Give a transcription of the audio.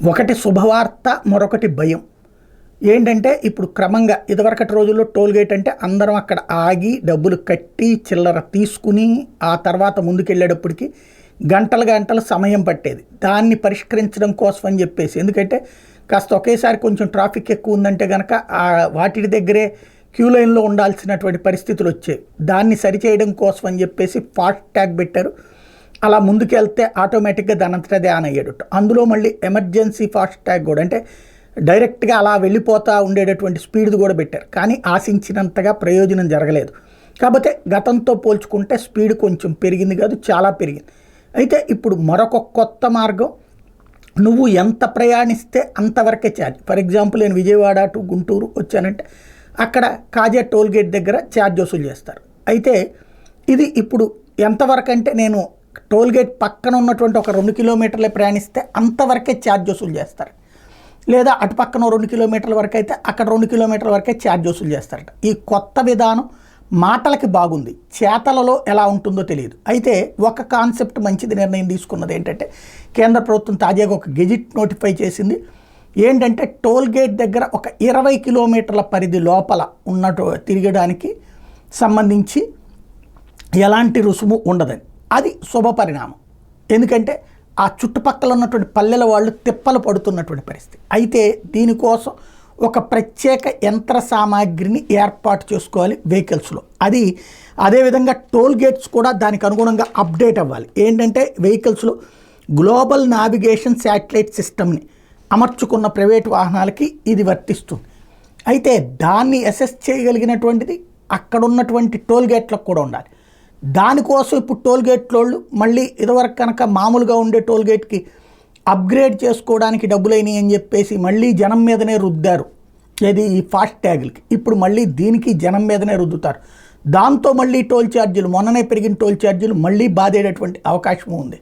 ఒకటి శుభవార్త, మరొకటి భయం. ఏంటంటే ఇప్పుడు క్రమంగా ఇదివరకటి రోజుల్లో టోల్ గేట్ అంటే అందరం అక్కడ ఆగి డబ్బులు కట్టి చిల్లర తీసుకుని ఆ తర్వాత ముందుకెళ్ళేటప్పటికి గంటలు గంటలు సమయం పట్టేది. దాన్ని పరిష్కరించడం కోసం అని చెప్పేసి, ఎందుకంటే కాస్త ఒకేసారి కొంచెం ట్రాఫిక్ ఎక్కువ ఉందంటే కనుక వాటి దగ్గరే క్యూ లైన్లో ఉండాల్సినటువంటి పరిస్థితులు వచ్చాయి. దాన్ని సరిచేయడం కోసం అని చెప్పేసి ఫాస్ట్ ట్యాగ్ పెట్టారు. అలా ముందుకెళ్తే ఆటోమేటిక్గా దానంతటా అదే ఆన్ అయ్యేటట్టు. అందులో మళ్ళీ ఎమర్జెన్సీ ఫాస్ట్ ట్యాగ్ కూడా, అంటే డైరెక్ట్గా అలా వెళ్ళిపోతూ ఉండేటటువంటి స్పీడ్ కూడా పెట్టారు. కానీ ఆశించినంతగా ప్రయోజనం జరగలేదు. కాకపోతే గతంతో పోల్చుకుంటే స్పీడ్ కొంచెం పెరిగింది కాదు, చాలా పెరిగింది. అయితే ఇప్పుడు మరొక కొత్త మార్గం, నువ్వు ఎంత ప్రయాణిస్తే అంతవరకే ఛార్జ్. ఫర్ ఎగ్జాంపుల్ నేను విజయవాడ టు గుంటూరు వచ్చానంటే అక్కడ కాజా టోల్ గేట్ దగ్గర ఛార్జ్ వసూలు చేస్తారు. అయితే ఇది ఇప్పుడు ఎంతవరకు అంటే నేను టోల్ గేట్ పక్కన ఉన్నటువంటి ఒక 2 కిలోమీటర్లే ప్రయాణిస్తే అంతవరకే ఛార్జ్ వసూలు చేస్తారు. లేదా అటు పక్కన 2 కిలోమీటర్ల వరకు అయితే అక్కడ 2 కిలోమీటర్ల వరకే ఛార్జ్ వసూలు చేస్తారట. ఈ కొత్త విధానం మాటలకి బాగుంది, చేతలలో ఎలా ఉంటుందో తెలియదు. అయితే ఒక కాన్సెప్ట్ మంచిది నిర్ణయం తీసుకున్నది ఏంటంటే, కేంద్ర ప్రభుత్వం తాజాగా ఒక గెజిట్ నోటిఫై చేసింది. ఏంటంటే టోల్ గేట్ దగ్గర ఒక 20 కిలోమీటర్ల పరిధి లోపల ఉన్నట్టు తిరగడానికి సంబంధించి ఎలాంటి రుసుము ఉండదని. అది శుభ పరిణామం. ఎందుకంటే ఆ చుట్టుపక్కల ఉన్నటువంటి పల్లెల వాళ్ళు తిప్పలు పడుతున్నటువంటి పరిస్థితి. అయితే దీనికోసం ఒక ప్రత్యేక యంత్ర సామాగ్రిని ఏర్పాటు చేసుకోవాలి వెహికల్స్లో. అది అదేవిధంగా టోల్ గేట్స్ కూడా దానికి అనుగుణంగా అప్డేట్ అవ్వాలి. ఏంటంటే వెహికల్స్లో గ్లోబల్ నావిగేషన్ శాటిలైట్ సిస్టమ్ని అమర్చుకున్న ప్రైవేట్ వాహనాలకి ఇది వర్తిస్తుంది. అయితే దాన్ని అసెస్ చేయగలిగినటువంటిది అక్కడ ఉన్నటువంటి టోల్ గేట్లకు కూడా ఉండాలి. దానికోసం ఇప్పుడు టోల్ గేట్లోళ్ళు మళ్ళీ ఇదివరకు కనుక మామూలుగా ఉండే టోల్ గేట్కి అప్గ్రేడ్ చేసుకోవడానికి డబ్బులైనవి అని చెప్పేసి మళ్ళీ జనం మీదనే రుద్దారు. ఏది ఈ ఫాస్ట్ ట్యాగులకి. ఇప్పుడు మళ్ళీ దీనికి జనం మీదనే రుద్దుతారు. దాంతో మళ్ళీ టోల్ ఛార్జీలు, మొన్ననే పెరిగిన టోల్ ఛార్జీలు మళ్ళీ బాధేటటువంటి అవకాశం ఉంది.